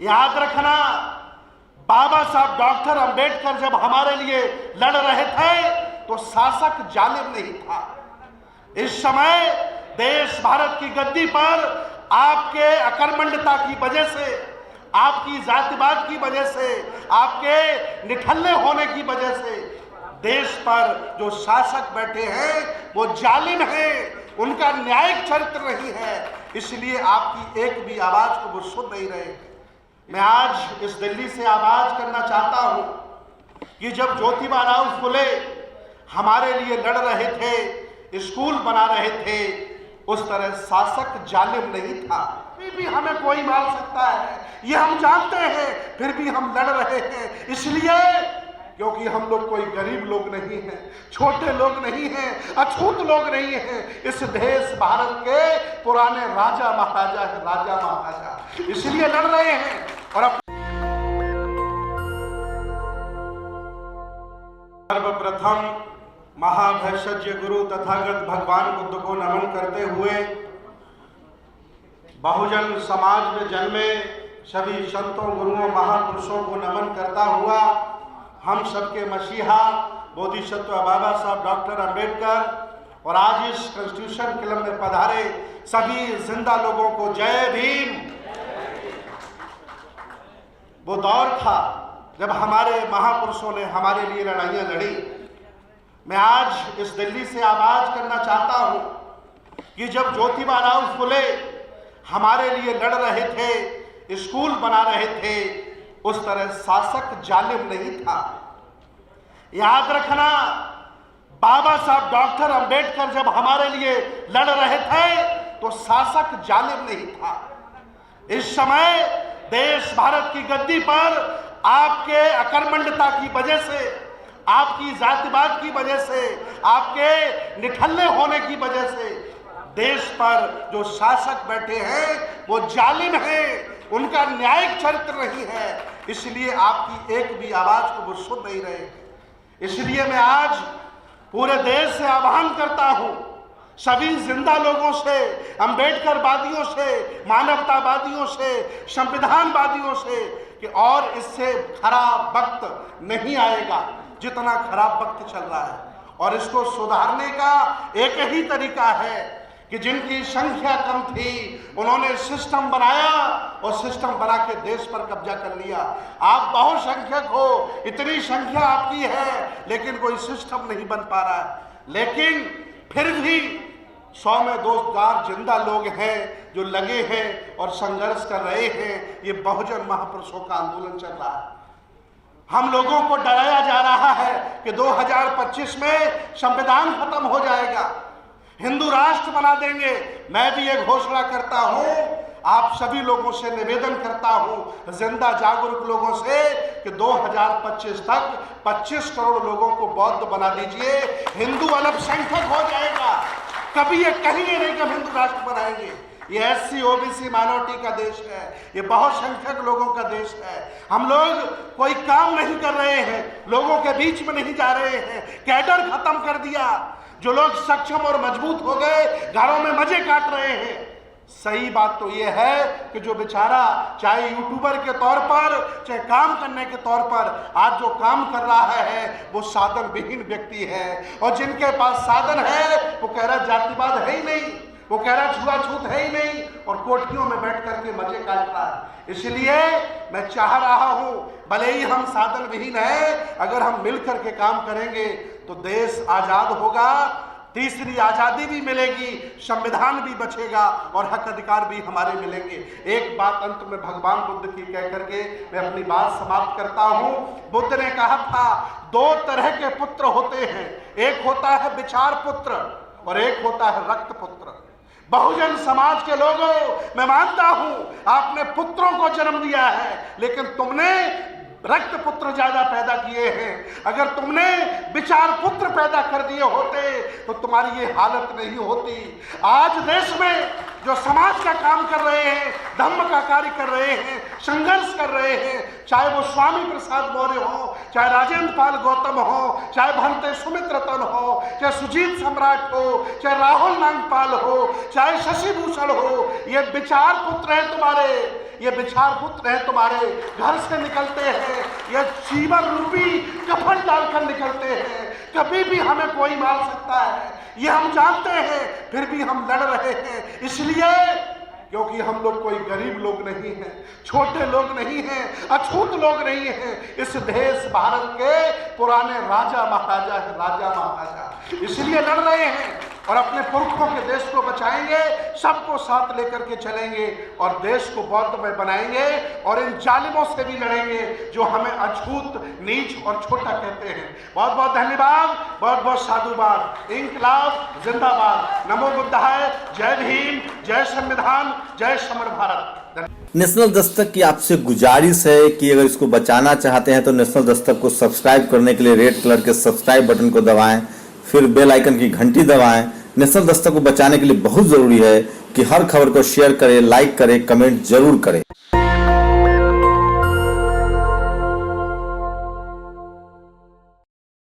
याद रखना, बाबा साहब डॉक्टर अंबेडकर जब हमारे लिए लड़ रहे थे तो शासक जालिम नहीं था। इस समय देश भारत की गद्दी पर आपके अकर्मण्यता की वजह से, आपकी जातिवाद की वजह से, आपके निठल्ले होने की वजह से देश पर जो शासक बैठे हैं वो जालिम हैं, उनका न्यायिक चरित्र नहीं है, इसलिए आपकी एक भी आवाज को वो सुन नहीं रहे। मैं आज इस दिल्ली से आवाज करना चाहता हूं कि जब ज्योतिबा राव फुले हमारे लिए लड़ रहे थे, स्कूल बना रहे थे, उस तरह शासक जालिम नहीं था। फिर भी हमें कोई मार सकता है, ये हम जानते हैं, फिर भी हम लड़ रहे हैं, इसलिए क्योंकि हम लोग कोई गरीब लोग नहीं हैं, छोटे लोग नहीं हैं, अछूत लोग नहीं हैं। इस देश भारत के पुराने राजा महाराजा है, राजा महाराजा, इसलिए लड़ रहे हैं। और सर्वप्रथम महाभैषज्य गुरु तथागत भगवान बुद्ध को नमन करते हुए बहुजन समाज में जन्मे सभी संतों, गुरुओं, महापुरुषों को नमन करता हुआ हम सबके मसीहा बोधिसत्व बाबा साहब डॉक्टर अंबेडकर और आज इस कॉन्स्टिट्यूशन क्लब में पधारे सभी जिंदा लोगों को जय भीम। वो दौर था जब हमारे महापुरुषों ने हमारे लिए लड़ाइयां लड़ी। मैं आज इस दिल्ली से आवाज करना चाहता हूं कि जब ज्योतिबा राव फुले हमारे लिए लड़ रहे थे, स्कूल बना रहे थे, उस तरह शासक जालिम नहीं था। याद रखना, बाबा साहब डॉक्टर अंबेडकर जब हमारे लिए लड़ रहे थे तो शासक जालिम नहीं था। इस समय देश भारत की गद्दी पर आपके अकर्मण्यता की वजह से, आपकी जातिवाद की वजह से, आपके निठल्ले होने की वजह से देश पर जो शासक बैठे हैं वो जालिम हैं, उनका न्यायिक चरित्र नहीं है, इसलिए आपकी एक भी आवाज को वो सुन नहीं रहे। इसलिए मैं आज पूरे देश से आह्वान करता हूं, सभी जिंदा लोगों से, अंबेडकरवादियों से, मानवतावादियों से, संविधानवादियों से कि और इससे खराब वक्त नहीं आएगा जितना खराब वक्त चल रहा है। और इसको सुधारने का एक ही तरीका है कि जिनकी संख्या कम थी उन्होंने सिस्टम बनाया और सिस्टम बना के देश पर कब्जा कर लिया। आप बहुसंख्यक हो, इतनी संख्या आपकी है, लेकिन कोई सिस्टम नहीं बन पा रहा है। लेकिन फिर भी 100 में 2000 जिंदा लोग हैं जो लगे हैं और संघर्ष कर रहे हैं। ये बहुजन महापुरुषों का आंदोलन चल रहा है। हम लोगों को डराया जा रहा है कि 2025 में संविधान खत्म हो जाएगा, हिंदू राष्ट्र बना देंगे। मैं भी ये घोषणा करता हूं, आप सभी लोगों से निवेदन करता हूं, जिंदा जागरूक लोगों से कि 2025 तक 25 करोड़ लोगों को बौद्ध बना दीजिए, हिंदू अल्पसंख्यक हो जाएगा। कभी ये कहेंगे नहीं कि हम हिंदू राष्ट्र बनाएंगे। ये SC OBC माइनॉरिटी का देश है, ये बहुसंख्यक लोगों का देश है। हम लोग कोई काम नहीं कर रहे हैं, लोगों के बीच में नहीं जा रहे हैं, कैडर खत्म कर दिया। जो लोग सक्षम और मजबूत हो गए घरों में मजे काट रहे हैं। सही बात तो ये है कि जो बेचारा चाहे यूट्यूबर के तौर पर, चाहे काम करने के तौर पर आज जो काम कर रहा है वो साधन विहीन व्यक्ति है। और जिनके पास साधन है वो कह रहा जातिवाद है ही नहीं, वो कह रहा छुआछूत है ही नहीं, और कोठियों में बैठ करके मजे काट रहा है। इसलिए मैं चाह रहा हूं, भले ही हम साधन विहीन हैं, अगर हम मिलकर के काम करेंगे तो देश आजाद होगा, तीसरी आजादी भी मिलेगी, संविधान भी बचेगा और हक अधिकार भी हमारे मिलेंगे। एक बात अंत में भगवान बुद्ध की कह करके मैं अपनी बात समाप्त करता हूं। बुद्ध ने कहा था 2 तरह के पुत्र होते हैं, एक होता है विचार पुत्र और एक होता है रक्त पुत्र। बहुजन समाज के लोगों, मैं मानता हूं आपने पुत्रों को जन्म दिया है, लेकिन तुमने रक्त पुत्र ज्यादा पैदा किए हैं। अगर तुमने विचार पुत्र पैदा कर दिए होते तो तुम्हारी ये हालत नहीं होती। आज देश में जो समाज का काम कर रहे हैं, धर्म का कार्य कर रहे हैं, संघर्ष कर रहे हैं, चाहे वो स्वामी प्रसाद मौर्य हो, चाहे राजेंद्र पाल गौतम हो, चाहे भंते सुमित्रतन हो, चाहे सुजीत सम्राट हो, चाहे राहुल नागपाल हो, चाहे शशि भूषण हो, ये विचार पुत्र हैं तुम्हारे, ये बिछार पुत्र हैं तुम्हारे घर से निकलते हैं, ये चीमर रूपी कफन डालकर निकलते हैं, कभी भी हमें कोई मार सकता है, ये हम जानते हैं, फिर भी हम लड़ रहे हैं। इसलिए क्योंकि हम लोग कोई गरीब लोग नहीं हैं, छोटे लोग नहीं हैं, अछूत लोग नहीं हैं। इस देश भारत के पुराने राजा महाराजा हैं, राजा महाराजा, इसलिए लड़ रहे हैं और अपने पुरखों के देश को बचाएंगे, सबको साथ लेकर के चलेंगे और देश को बौद्धमय बनाएंगे और इन जालिमों से भी लड़ेंगे जो हमें अछूत, नीच और छोटा कहते हैं। बहुत बहुत धन्यवाद, बहुत बहुत साधुवाद। इंकलाब जिंदाबाद। नमो बुद्धाय। जय भीम, जय संविधान, जय समर भारत। नेशनल दस्तक की आपसे गुजारिश है कि अगर इसको बचाना चाहते हैं तो नेशनल दस्तक को सब्सक्राइब करने के लिए रेड कलर के सब्सक्राइब बटन को दबाएं, फिर बेल आइकन की घंटी दबाएं। नेशनल दस्तक को बचाने के लिए बहुत जरूरी है कि हर खबर को शेयर करें, लाइक करें, कमेंट जरूर करें।